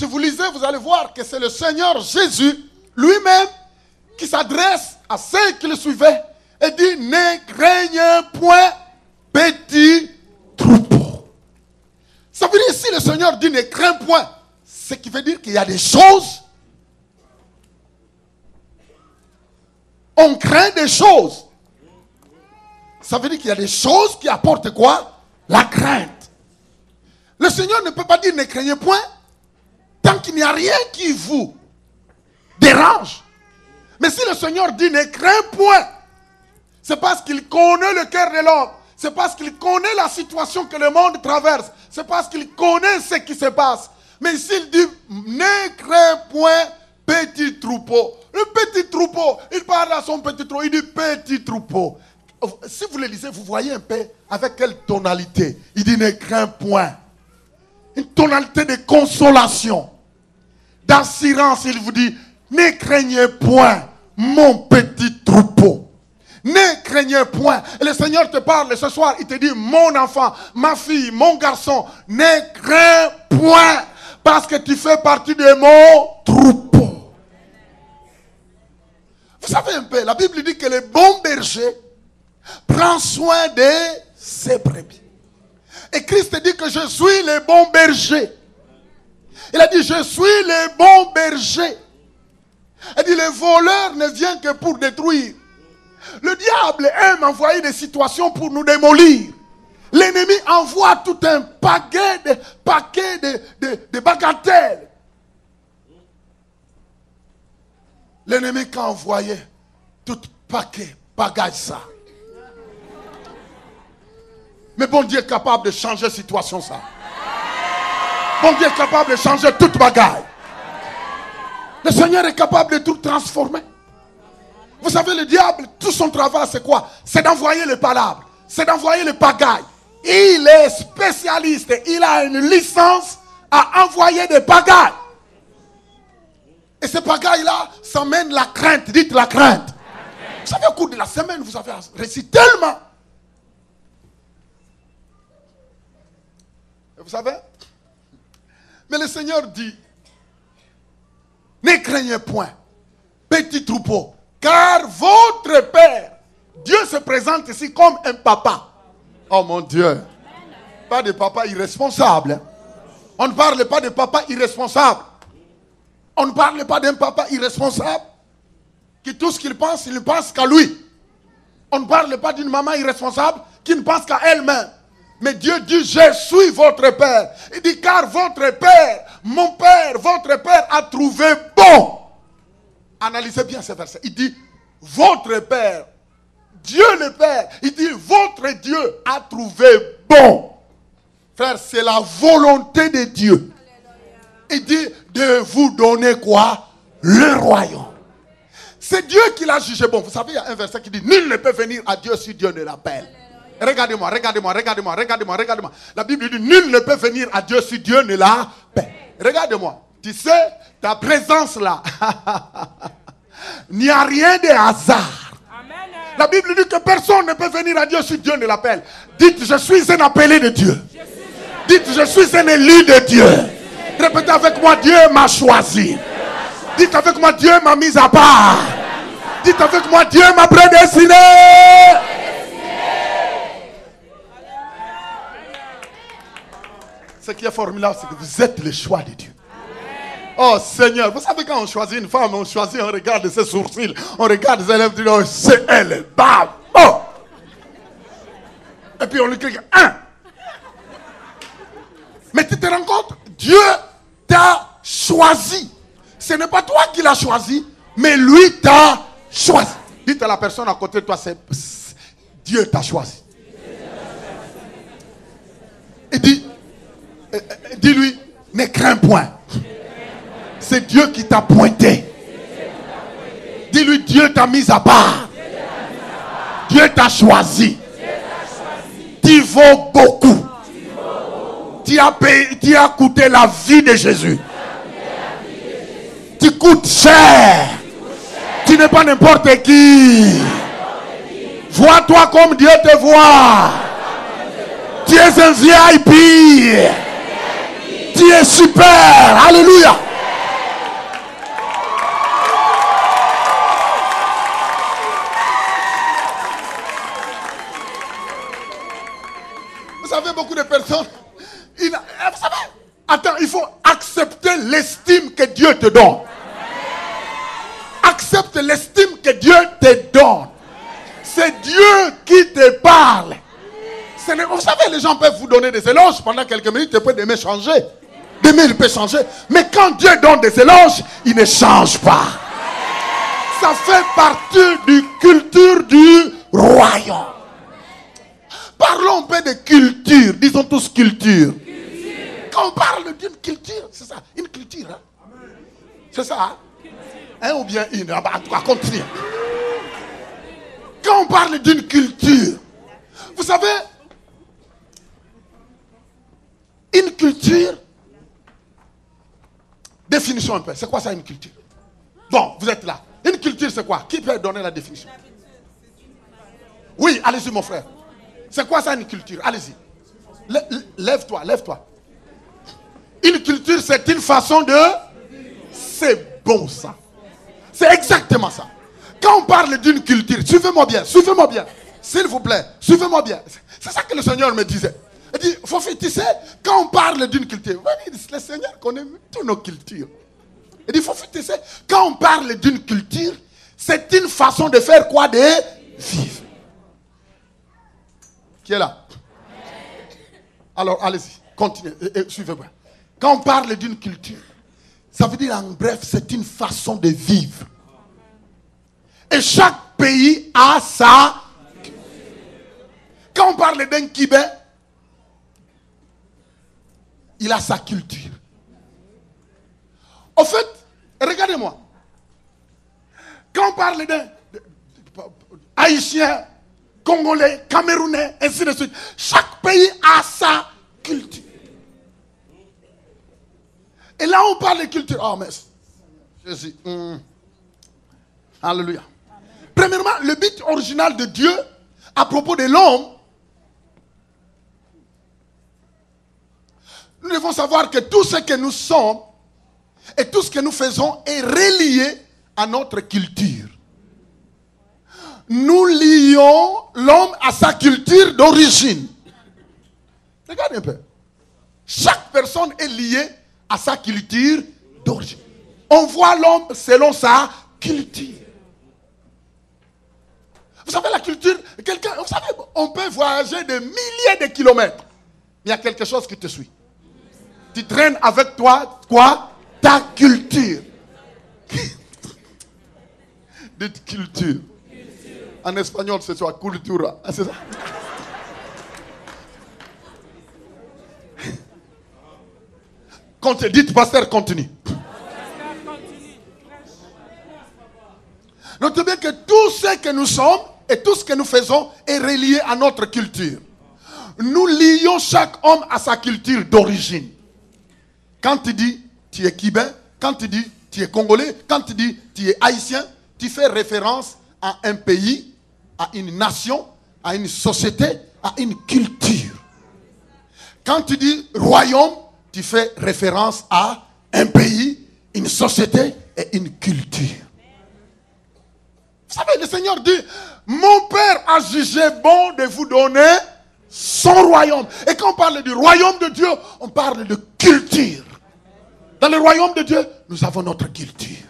Si vous lisez, vous allez voir que c'est le Seigneur Jésus lui-même qui s'adresse à ceux qui le suivaient et dit, ne craignez point, petit troupeau. Ça veut dire, si le Seigneur dit ne crains point, ce qui veut dire qu'il y a des choses. On craint des choses. Ça veut dire qu'il y a des choses qui apportent quoi? La crainte. Le Seigneur ne peut pas dire ne craignez point tant qu'il n'y a rien qui vous dérange. Mais si le Seigneur dit ne crains point, c'est parce qu'il connaît le cœur de l'homme. C'est parce qu'il connaît la situation que le monde traverse. C'est parce qu'il connaît ce qui se passe. Mais s'il dit ne crains point, petit troupeau. Le petit troupeau, il parle à son petit troupeau, il dit petit troupeau. Si vous le lisez, vous voyez un peu avec quelle tonalité. Il dit ne crains point. Une tonalité de consolation, d'assurance. Il vous dit ne craignez point, mon petit troupeau. Ne craignez point. Et le Seigneur te parle ce soir, il te dit mon enfant, ma fille, mon garçon, ne crains point parce que tu fais partie de mon troupeau. Vous savez un peu, la Bible dit que le bon berger prend soin de ses brebis. Et Christ dit que je suis le bon berger. Il a dit je suis le bon berger. Il dit le voleur ne vient que pour détruire. Le diable aime envoyer des situations pour nous démolir. L'ennemi envoie tout un paquet de bagatelles. L'ennemi qui a envoyé tout paquet, bagage ça. Mais bon Dieu est capable de changer la situation ça. Bon Dieu est capable de changer toute bagaille. Le Seigneur est capable de tout transformer. Vous savez, le diable, tout son travail, c'est quoi? C'est d'envoyer les palabres. C'est d'envoyer les pagailles. Il est spécialiste. Il a une licence à envoyer des pagailles. Et ces pagailles-là, ça mène la crainte. Dites la crainte. Vous savez, au cours de la semaine, vous avez réussi tellement. Et vous savez? Mais le Seigneur dit, ne craignez point, petit troupeau. Car votre Père, Dieu se présente ici comme un papa. Oh mon Dieu. Pas de papa irresponsable. On ne parle pas de papa irresponsable. On ne parle pas d'un papa irresponsable qui tout ce qu'il pense, il ne pense qu'à lui. On ne parle pas d'une maman irresponsable qui ne pense qu'à elle-même. Mais Dieu dit, je suis votre Père. Il dit, car votre Père, mon Père, votre Père a trouvé bon. Analysez bien ce verset. Il dit, votre Père, Dieu le Père, il dit, votre Dieu a trouvé bon. Frère, c'est la volonté de Dieu. Il dit, de vous donner quoi? Le royaume. C'est Dieu qui l'a jugé bon. Vous savez, il y a un verset qui dit, nul ne peut venir à Dieu si Dieu ne l'appelle. Regardez-moi, regardez-moi, regardez-moi, regardez-moi, regardez-moi. La Bible dit, nul ne peut venir à Dieu si Dieu ne l'appelle. Regardez-moi. Tu sais, ta présence là, il n'y a rien de hasard. Amen. La Bible dit que personne ne peut venir à Dieu si Dieu ne l'appelle. Dites, je suis un appelé de Dieu. Dites, je suis un élu de Dieu. Répétez avec moi, Dieu m'a choisi. Dites avec moi, Dieu m'a mis à part. Dites avec moi, Dieu m'a prédestiné. Ce qui est formidable, c'est que vous êtes le choix de Dieu. Oh Seigneur, vous savez quand on choisit une femme, on choisit, on regarde ses sourcils, on regarde ses lèvres, on dit, oh, c'est elle, bam, oh. Et puis on lui clique, un. Mais tu te rends compte, Dieu t'a choisi. Ce n'est pas toi qui l'as choisi, mais lui t'a choisi. Dites à la personne à côté de toi, c'est Dieu t'a choisi. Et dis-lui, ne crains point. C'est Dieu qui t'a pointé. Dis-lui, Dieu t'a mis à part. Dieu t'a choisi. Tu vaux beaucoup. Tu as coûté la vie de Jésus. Tu coûtes cher. Tu n'es pas n'importe qui. Vois-toi comme Dieu te voit. Tu es un VIP. Tu es est super. Alléluia. Vous savez, beaucoup de personnes, vous savez, attends, il faut accepter l'estime que Dieu te donne. Accepte l'estime que Dieu te donne. C'est Dieu qui te parle. Vous savez, les gens peuvent vous donner des éloges pendant quelques minutes, et puis demain changer. Demain, il peut changer. Mais quand Dieu donne des éloges, il ne change pas. Ça fait partie du culture du royaume. Parlons un peu de culture. Disons tous culture. Quand on parle d'une culture, c'est ça, une culture. Hein? C'est ça. Hein? Un ou bien une. En tout cas, continue. Quand on parle d'une culture, vous savez, une culture, définition un peu. C'est quoi ça, une culture? Bon, vous êtes là. Une culture, c'est quoi? Qui peut donner la définition? Oui, allez-y, mon frère. C'est quoi ça, une culture? Allez-y. Lève-toi, lève-toi. Une culture, c'est une façon de... C'est bon, ça. C'est exactement ça. Quand on parle d'une culture, suivez-moi bien, s'il vous plaît, suivez-moi bien. C'est ça que le Seigneur me disait. Il dit, Fofi, tu sais, quand on parle d'une culture, le Seigneur connaît toutes nos cultures. Il dit, Fofi, tu sais, quand on parle d'une culture, c'est une façon de faire quoi? De vivre. Qui est là? Alors, allez-y, continuez, suivez-moi. Quand on parle d'une culture, ça veut dire en bref, c'est une façon de vivre. Et chaque pays a sa culture. Quand on parle d'un Kibé, il a sa culture. En fait, regardez-moi. Quand on parle d'un Haïtien, Congolais, Camerounais, ainsi de suite, chaque pays a sa culture. Et là, on parle de culture. Oh, mais Jésus. Alléluia. Premièrement, le but original de Dieu à propos de l'homme, nous devons savoir que tout ce que nous sommes et tout ce que nous faisons est relié à notre culture. Nous lions l'homme à sa culture d'origine. Regardez un peu. Chaque personne est liée à sa culture d'origine. On voit l'homme selon sa culture. Vous savez, la culture, vous savez, on peut voyager de milliers de kilomètres. Mais il y a quelque chose qui te suit. Tu traînes avec toi, quoi? Ta culture. Dites culture. En espagnol, c'est soit cultura. C'est ça? Dites, pasteur, continue. Notez bien que tout ce que nous sommes et tout ce que nous faisons est relié à notre culture. Nous lions chaque homme à sa culture d'origine. Quand tu dis tu es Kibé, quand tu dis tu es Congolais, quand tu dis tu es Haïtien, tu fais référence à un pays, à une nation, à une société, à une culture. Quand tu dis royaume, tu fais référence à un pays, une société et une culture. Vous savez, le Seigneur dit, mon Père a jugé bon de vous donner son royaume. Et quand on parle du royaume de Dieu, on parle de culture. Dans le royaume de Dieu, nous avons notre culture.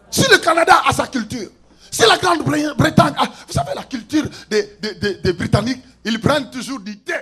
Si le Canada a sa culture, si la Grande-Bretagne a... Vous savez, la culture des Britanniques, ils prennent toujours du thé.